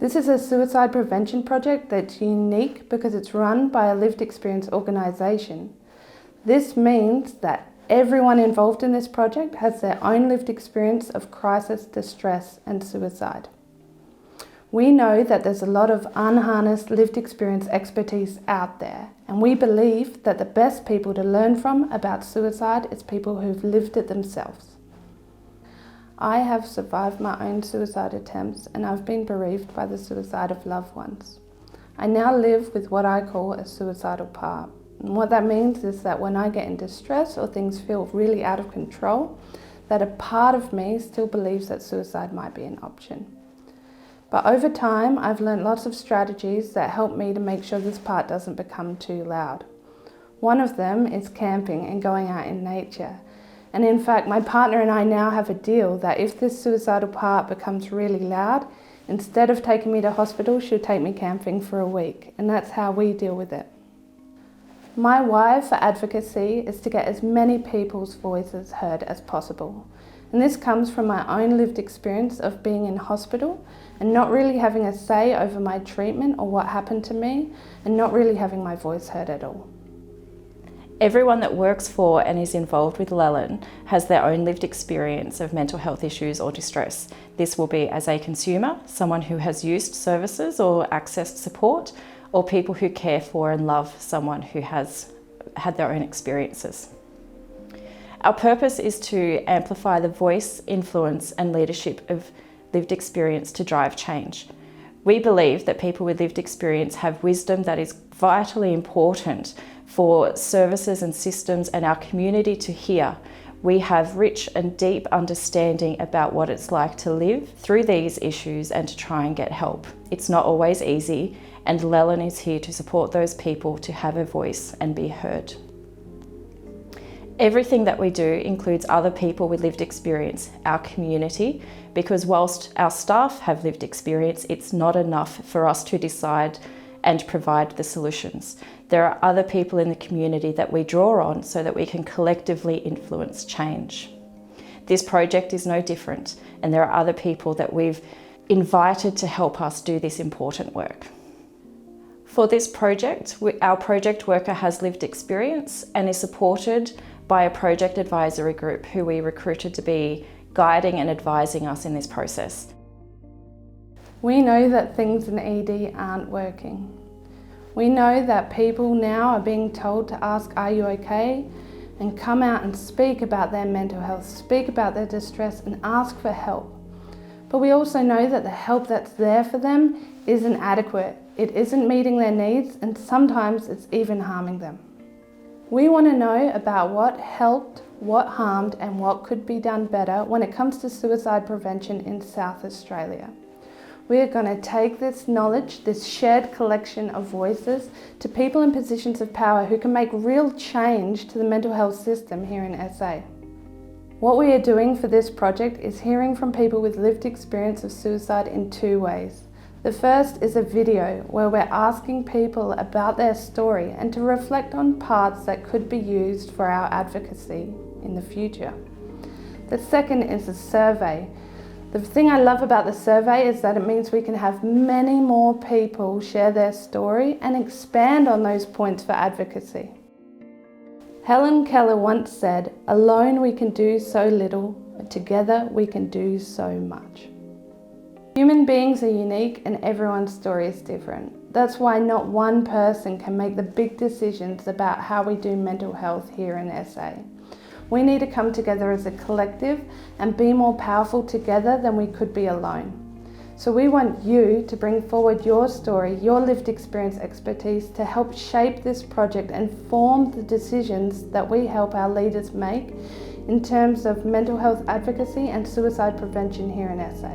This is a suicide prevention project that's unique because it's run by a lived experience organisation. This means that everyone involved in this project has their own lived experience of crisis, distress and suicide. We know that there's a lot of unharnessed lived experience expertise out there, and we believe that the best people to learn from about suicide is people who've lived it themselves. I have survived my own suicide attempts and I've been bereaved by the suicide of loved ones. I now live with what I call a suicidal part. And what that means is that when I get in distress or things feel really out of control, that a part of me still believes that suicide might be an option. But over time, I've learned lots of strategies that help me to make sure this part doesn't become too loud. One of them is camping and going out in nature. And in fact, my partner and I now have a deal that if this suicidal part becomes really loud, instead of taking me to hospital, she'll take me camping for a week. And that's how we deal with it. My why for advocacy is to get as many people's voices heard as possible. And this comes from my own lived experience of being in hospital and not really having a say over my treatment or what happened to me, and not really having my voice heard at all. Everyone that works for and is involved with LELAN has their own lived experience of mental health issues or distress. This will be as a consumer, someone who has used services or accessed support, or people who care for and love someone who has had their own experiences. Our purpose is to amplify the voice, influence and leadership of lived experience to drive change. We believe that people with lived experience have wisdom that is vitally important for services and systems and our community to hear. We have rich and deep understanding about what it's like to live through these issues and to try and get help. It's not always easy, and LELAN is here to support those people to have a voice and be heard. Everything that we do includes other people with lived experience, our community, because whilst our staff have lived experience, it's not enough for us to decide and provide the solutions. There are other people in the community that we draw on so that we can collectively influence change. This project is no different, and there are other people that we've invited to help us do this important work. For this project, our project worker has lived experience and is supported by a project advisory group who we recruited to be guiding and advising us in this process. We know that things in ED aren't working. We know that people now are being told to ask, "Are you okay?" and come out and speak about their mental health, speak about their distress and ask for help. But we also know that the help that's there for them isn't adequate. It isn't meeting their needs, and sometimes it's even harming them. We want to know about what helped, what harmed and what could be done better when it comes to suicide prevention in South Australia. We are going to take this knowledge, this shared collection of voices, to people in positions of power who can make real change to the mental health system here in SA. What we are doing for this project is hearing from people with lived experience of suicide in two ways. The first is a video where we're asking people about their story and to reflect on parts that could be used for our advocacy in the future. The second is a survey. The thing I love about the survey is that it means we can have many more people share their story and expand on those points for advocacy. Helen Keller once said, "Alone we can do so little, but together we can do so much." Human beings are unique and everyone's story is different. That's why not one person can make the big decisions about how we do mental health here in SA. We need to come together as a collective and be more powerful together than we could be alone. So we want you to bring forward your story, your lived experience expertise to help shape this project and form the decisions that we help our leaders make in terms of mental health advocacy and suicide prevention here in SA.